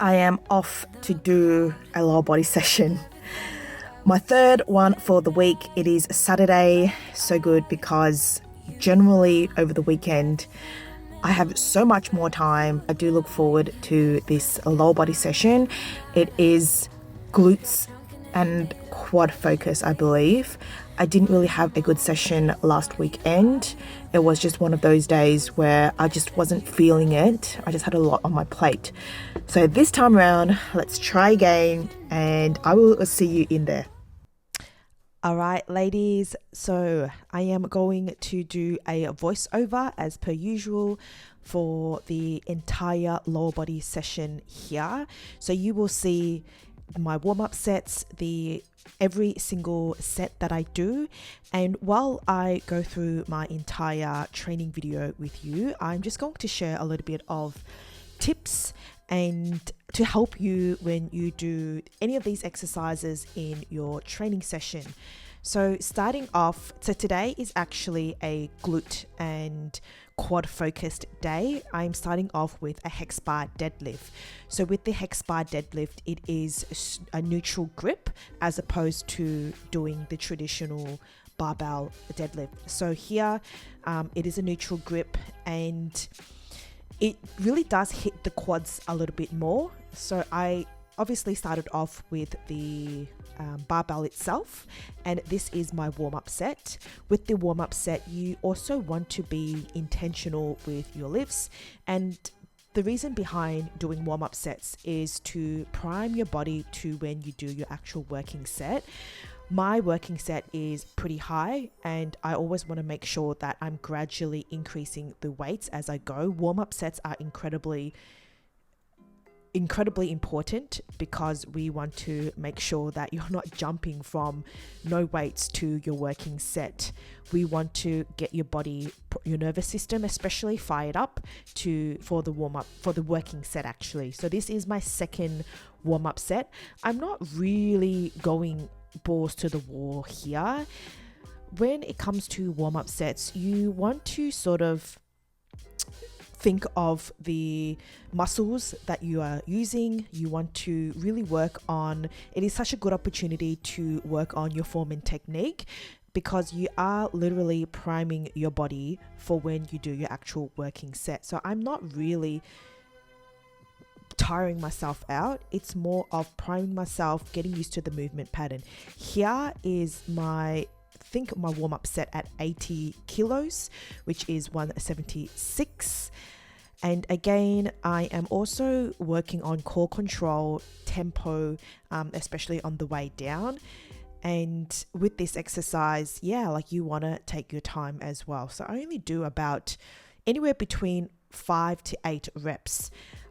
I am off to do a lower body session. My third one for the week. It is Saturday. So good because generally over the weekend I have so much more time. I do look forward to this lower body session. It is glutes and quad focus, I believe. I didn't really have a good session last weekend. It was just one of those days where I just wasn't feeling it. I just had a lot on my plate. So this time around, let's try again and I will see you in there. All right, ladies. So I am going to do a voiceover as per usual for the entire lower body session here. So you will see my warm-up sets, every single set that I do, and while I go through my entire training video with you, I'm just going to share a little bit of tips and to help you when you do any of these exercises in your training session. So starting off, so today is actually a glute and quad focused day. I'm starting off with a Hex Bar deadlift. So with the Hex Bar deadlift, it is a neutral grip as opposed to doing the traditional barbell deadlift. So here it is a neutral grip and it really does hit the quads a little bit more. So I obviously started off with the barbell itself, and this is my warm-up set. With the warm-up set, you also want to be intentional with your lifts, and the reason behind doing warm-up sets is to prime your body to when you do your actual working set. My working set is pretty high and I always want to make sure that I'm gradually increasing the weights as I go. Warm-up sets are incredibly important because we want to make sure that you're not jumping from no weights to your working set. We want to get your body, your nervous system especially, fired up for the warm-up, for the working set actually. So this is my second warm-up set. I'm not really going balls to the wall here. When it comes to warm-up sets, you want to sort of think of the muscles that you are using. You want to really work on, it is such a good opportunity to work on your form and technique because you are literally priming your body for when you do your actual working set. So I'm not really tiring myself out. It's more of priming myself, getting used to the movement pattern. Here is my warm-up set at 80 kilos, which is 176. And again, I am also working on core control, tempo, especially on the way down. And with this exercise, you want to take your time as well. So I only do about anywhere between 5 to 8 reps.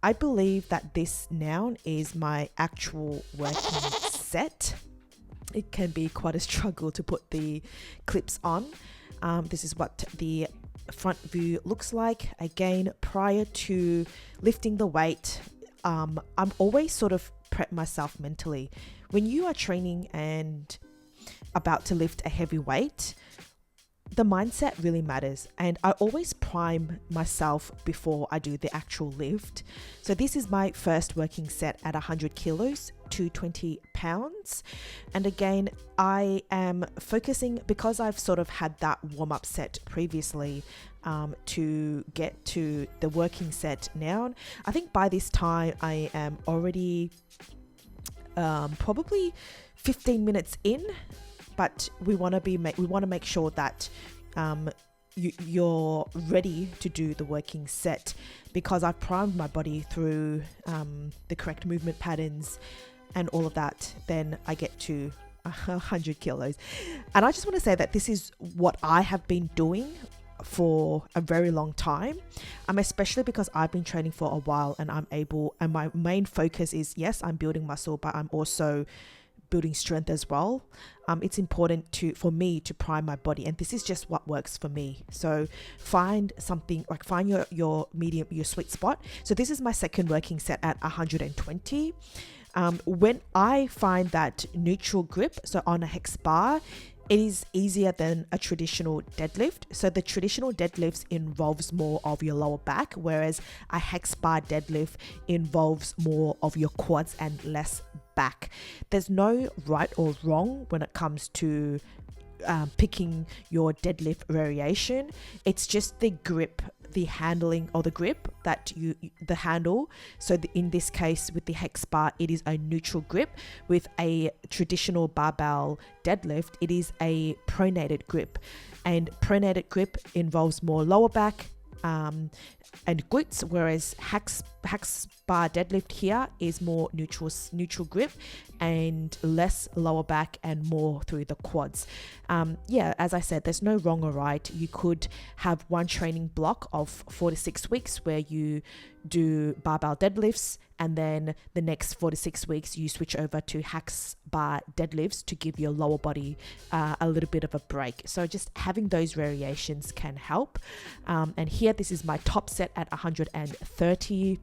I believe that this now is my actual working set. It can be quite a struggle to put the clips on. This is what the front view looks like. Again, prior to lifting the weight, I'm always sort of prep myself mentally. When you are training and about to lift a heavy weight, the mindset really matters, and I always prime myself before I do the actual lift. So this is my first working set at 100 kilos, 220 pounds. And again, I am focusing, because I've sort of had that warm-up set previously, to get to the working set now. I think by this time I am already probably 15 minutes in. But we want to make sure that you're ready to do the working set, because I've primed my body through the correct movement patterns and all of that. Then I get to 100 kilos. And I just want to say that this is what I have been doing for a very long time, especially because I've been training for a while and and my main focus is, yes, I'm building muscle, but I'm also building strength as well. It's important for me to prime my body, and this is just what works for me. So find something, like find your medium, your sweet spot. So this is my second working set at 120. When I find that neutral grip, so on a Hex Bar, it is easier than a traditional deadlift. So the traditional deadlifts involves more of your lower back, whereas a hex bar deadlift involves more of your quads and less back. There's no right or wrong when it comes to picking your deadlift variation. It's just the grip, the handling, or the grip that the handle. So in this case with the hex bar, it is a neutral grip. With a traditional barbell deadlift, it is a pronated grip, and pronated grip involves more lower back and glutes, whereas hex bar deadlift here is more neutral grip and less lower back and more through the quads. As I said, there's no wrong or right. You could have one training block of 4 to 6 weeks where you do barbell deadlifts, and then the next 4 to 6 weeks you switch over to hex bar deadlifts to give your lower body a little bit of a break. So just having those variations can help. And here, this is my top set at 130.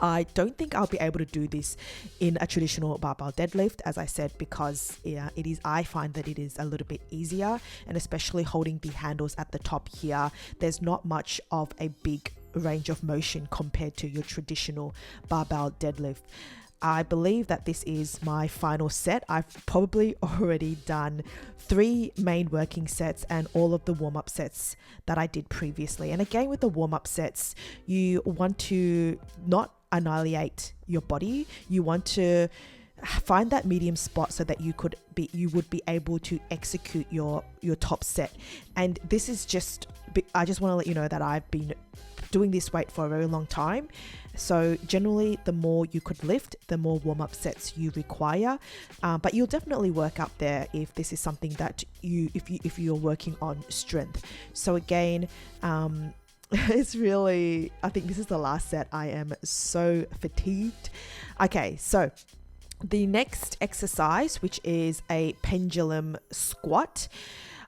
I don't think I'll be able to do this in a traditional barbell deadlift, as I said, because I find that it is a little bit easier, and especially holding the handles at the top here, there's not much of a big range of motion compared to your traditional barbell deadlift. I believe that this is my final set. I've probably already done 3 main working sets and all of the warm-up sets that I did previously. And again, with the warm-up sets, you want to not annihilate your body. You want to find that medium spot so that you would be able to execute your top set. And this is I just want to let you know that I've been doing this weight for a very long time. So generally, the more you could lift, the more warm-up sets you require. But you'll definitely work up there if this is something that if you're working on strength. So again, it's really, I think this is the last set. I am so fatigued. Okay, so the next exercise, which is a pendulum squat.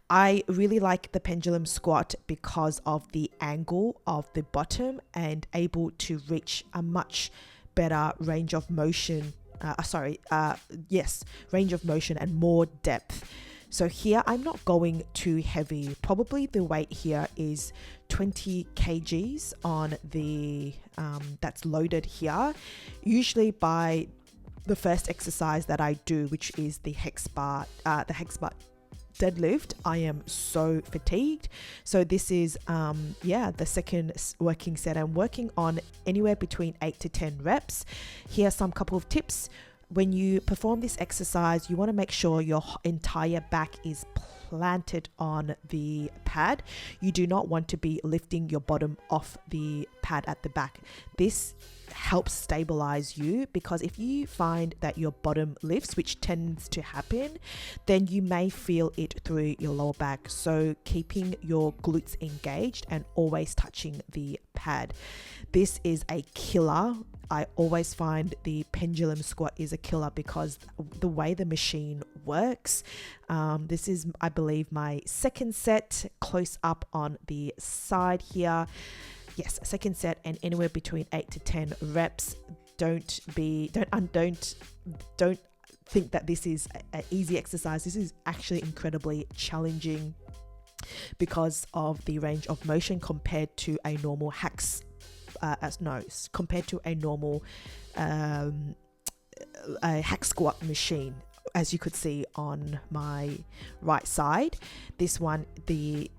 I really like the pendulum squat because of the angle of the bottom and able to reach a much better range of motion. Range of motion and more depth. So here I'm not going too heavy. Probably the weight here is 20 kgs on the that's loaded here. Usually by the first exercise that I do, which is the hex bar deadlift, I am so fatigued. So this is the second working set. I'm working on anywhere between 8 to 10 reps. Here are some couple of tips. When you perform this exercise, you want to make sure your entire back is planted on the pad. You do not want to be lifting your bottom off the pad at the back. This helps stabilize you, because if you find that your bottom lifts, which tends to happen, then you may feel it through your lower back. So keeping your glutes engaged and always touching the pad. This is a killer. I always find the pendulum squat is a killer because the way the machine works. This is, I believe, my second set, close up on the side here. Yes, second set, and anywhere between 8 to 10 reps. Don't think that this is an easy exercise. This is actually incredibly challenging because of the range of motion compared to a normal compared to a normal hex squat machine. As you could see on my right side, this one, the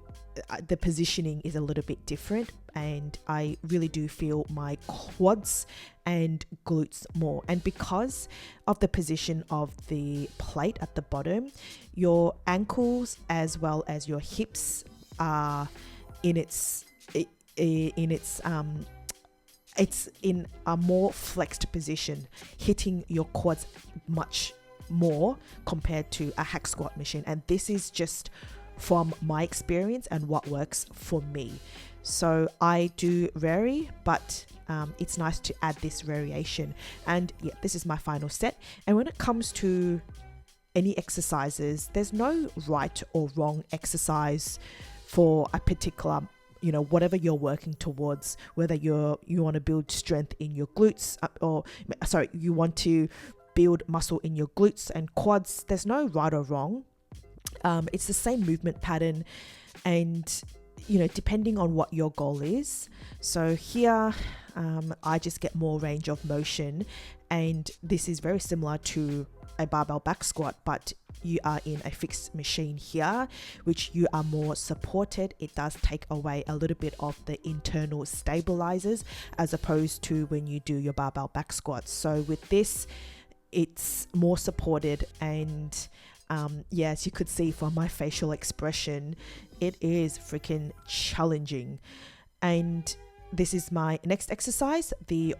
positioning is a little bit different, and I really do feel my quads and glutes more. And because of the position of the plate at the bottom, your ankles as well as your hips are it's in a more flexed position, hitting your quads much more compared to a hack squat machine. And this is just from my experience and what works for me. So I do vary, but it's nice to add this variation. And yeah, this is my final set. And when it comes to any exercises, there's no right or wrong exercise for a particular, whatever you're working towards, whether you want to build strength in your glutes you want to build muscle in your glutes and quads. There's no right or wrong. It's the same movement pattern, and depending on what your goal is. So here I just get more range of motion, and this is very similar to a barbell back squat, but you are in a fixed machine here, which you are more supported. It does take away a little bit of the internal stabilizers as opposed to when you do your barbell back squats. So with this, it's more supported, and as you could see from my facial expression, it is freaking challenging. And this is my next exercise, the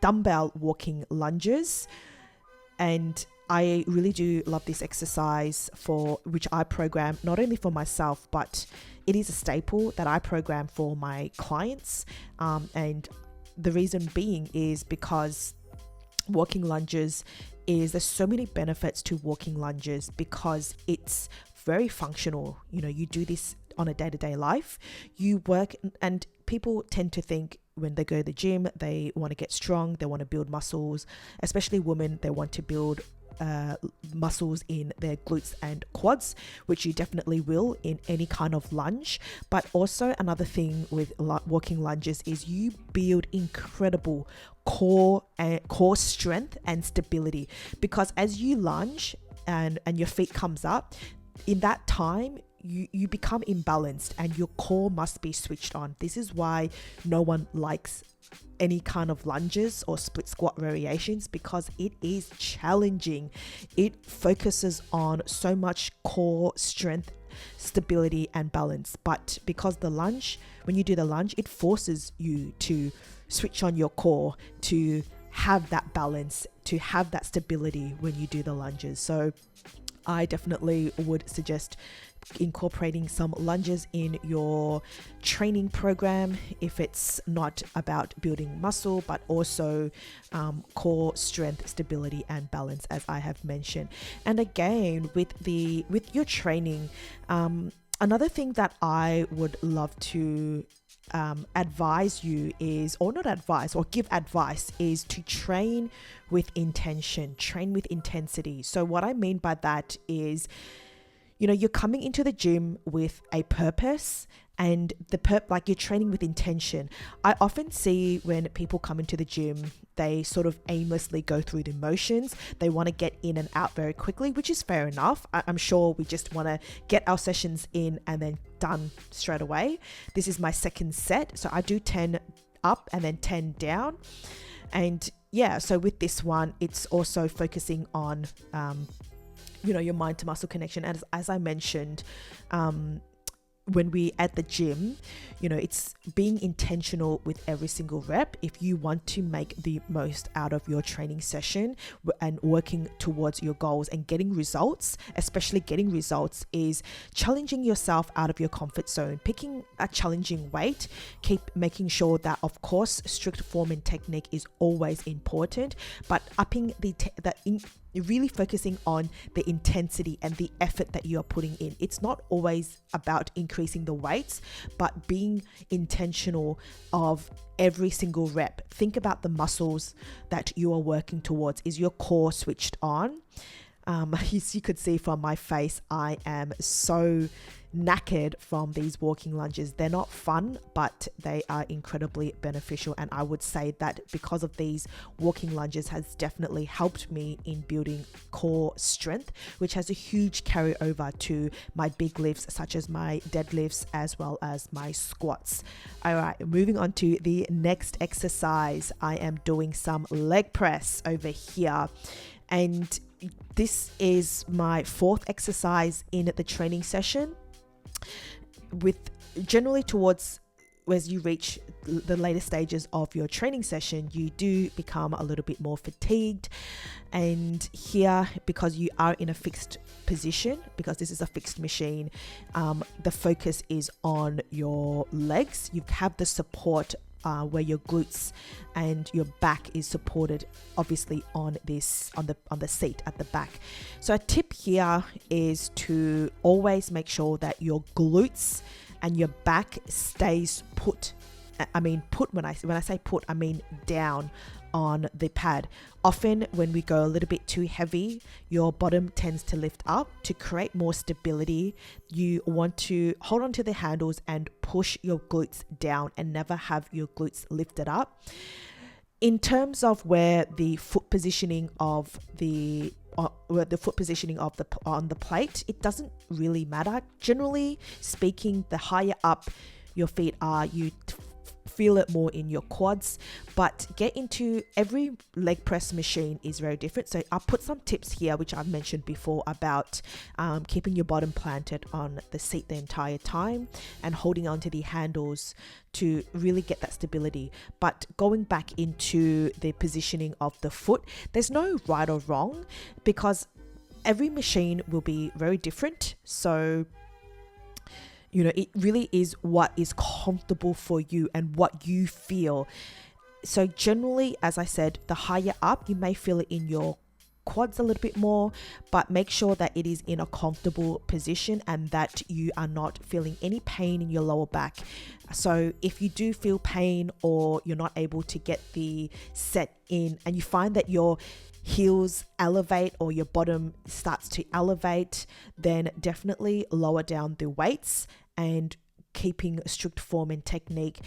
dumbbell walking lunges. And I really do love this exercise, for which I program not only for myself, but it is a staple that I program for my clients. And the reason being is because walking lunges there's so many benefits to walking lunges, because it's very functional. You do this on a day-to-day life. You work, and people tend to think when they go to the gym, they want to get strong, they want to build muscles, especially women, they want to build muscles in their glutes and quads, which you definitely will in any kind of lunge. But also another thing with walking lunges is you build incredible core strength and stability, because as you lunge and your feet comes up, in that time you become imbalanced and your core must be switched on. This is why no one likes any kind of lunges or split squat variations, because it is challenging. It focuses on so much core strength, stability and balance. But because when you do the lunge, it forces you to switch on your core, to have that balance, to have that stability when you do the lunges. So I definitely would suggest incorporating some lunges in your training program if it's not about building muscle, but also core strength, stability and balance, as I have mentioned. And again, with your training, another thing that I would love to advise you is, or not advise, or give advice, is to train with intention, train with intensity. So what I mean by that is, you're coming into the gym with a purpose, and like you're training with intention. I often see when people come into the gym, they sort of aimlessly go through the motions. They want to get in and out very quickly, which is fair enough. I'm sure we just want to get our sessions in and then done straight away. This is my second set, so I do 10 up and then 10 down. And so with this one, it's also focusing on your mind to muscle connection. As I mentioned, when we at the gym, it's being intentional with every single rep. If you want to make the most out of your training session and working towards your goals and getting results, especially getting results, is challenging yourself out of your comfort zone, picking a challenging weight, keep making sure that, of course, strict form and technique is always important, but upping really focusing on the intensity and the effort that you are putting in. It's not always about increasing the weights, but being intentional of every single rep. Think about the muscles that you are working towards. Is your core switched on? As you could see from my face, I am so knackered from these walking lunges. They're not fun, but they are incredibly beneficial. And I would say that because of these, walking lunges has definitely helped me in building core strength, which has a huge carryover to my big lifts, such as my deadlifts as well as my squats. All right, moving on to the next exercise. I am doing some leg press over here, and this is my fourth exercise in the training session. With generally towards as you reach the later stages of your training session, you do become a little bit more fatigued. And here, because you are in a fixed position, because this is a fixed machine, the focus is on your legs. You have the support where your glutes and your back is supported, obviously on the seat at the back. So a tip here is to always make sure that your glutes and your back stays put. I mean put, when I say put, I mean down on the pad. Often when we go a little bit too heavy, your bottom tends to lift up. To create more stability, you want to hold on to the handles and push your glutes down and never have your glutes lifted up. In terms of where the foot positioning of the on the plate, it doesn't really matter. Generally speaking, the higher up your feet are, you feel it more in your quads, but get into every leg press machine is very different. So I'll put some tips here which I've mentioned before about keeping your bottom planted on the seat the entire time and holding onto the handles to really get that stability. But going back into the positioning of the foot, there's no right or wrong because every machine will be very different. So it really is what is comfortable for you and what you feel. So generally, as I said, the higher up, you may feel it in your quads a little bit more, but make sure that it is in a comfortable position and that you are not feeling any pain in your lower back. So if you do feel pain or you're not able to get the set in and you find that your heels elevate or your bottom starts to elevate, then definitely lower down the weights and keeping strict form and technique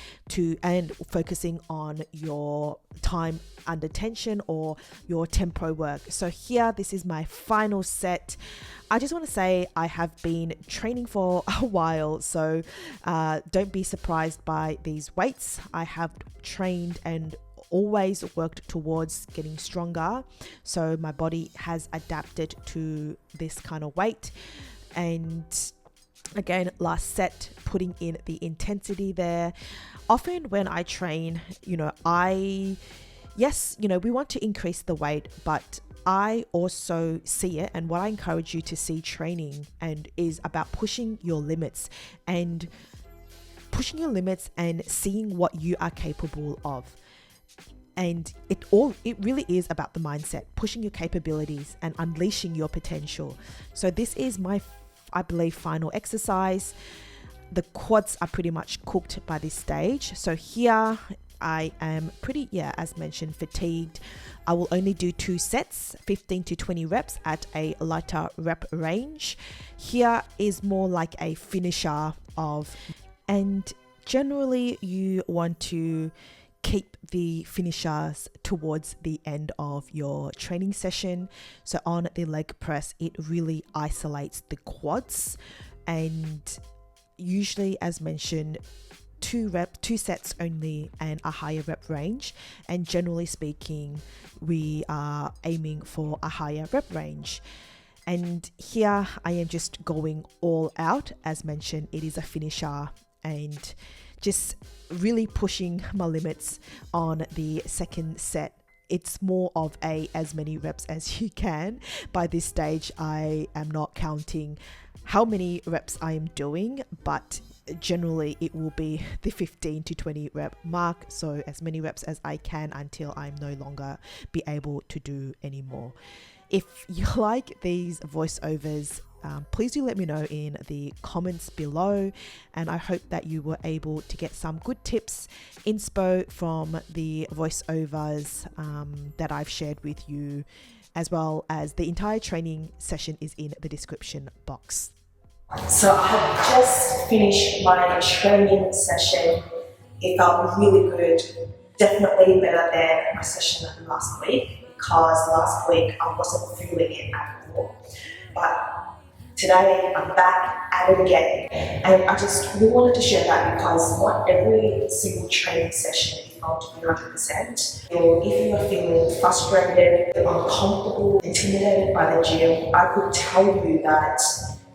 and focusing on your time under tension or your tempo work. So here, this is my final set. I just want to say I have been training for a while, so don't be surprised by these weights. I have trained and always worked towards getting stronger, so my body has adapted to this kind of weight. And again, last set, putting in the intensity there. Often when I train, we want to increase the weight, but I also see it, and what I encourage you to see training and is about pushing your limits and seeing what you are capable of. And it really is about the mindset, pushing your capabilities and unleashing your potential. So this is my, I believe, final exercise. The quads are pretty much cooked by this stage. So here I am pretty, as mentioned, fatigued. I will only do 2 sets, 15 to 20 reps at a lighter rep range. Here is more like a finisher and generally you want to keep the finishers towards the end of your training session. So on the leg press, it really isolates the quads, and usually, as mentioned, 2 sets only and a higher rep range. And generally speaking, we are aiming for a higher rep range. And here I am just going all out. As mentioned, it is a finisher and just really pushing my limits on the second set. It's more of as many reps as you can. By this stage, I am not counting how many reps I am doing, but generally it will be the 15 to 20 rep mark. So as many reps as I can until I'm no longer be able to do anymore. If you like these voiceovers, please do let me know in the comments below, and I hope that you were able to get some good tips, inspo from the voiceovers that I've shared with you, as well as the entire training session is in the description box. So I have just finished my training session. It felt really good, definitely better than my session last week, because last week I wasn't feeling it at all. But today I'm back at it again, and I just really wanted to share that because not every single training session is going to be 100%. Or if you are feeling frustrated, uncomfortable, intimidated by the gym, I could tell you that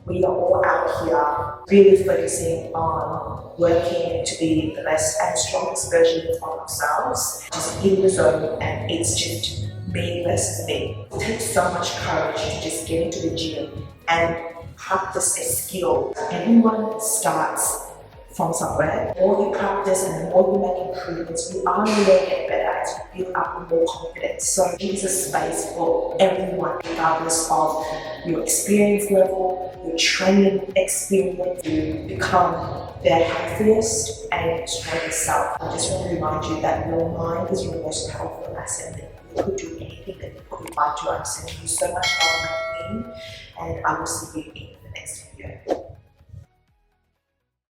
we are all out here really focusing on working to be the best and strongest version of ourselves, just in the zone, and it's just me versus me. It takes so much courage to just get into the gym and practice a skill. Everyone starts from somewhere. The more you practice and the more you make improvements, you are going to get better at to build up more confidence. So it is a space for everyone, regardless of your experience level, your training experience, to become their healthiest and strongest self. I just want to remind you that your mind is your most powerful asset. You could do anything that you put your mind to. I'm sending you so much love, my queen, and I will see you in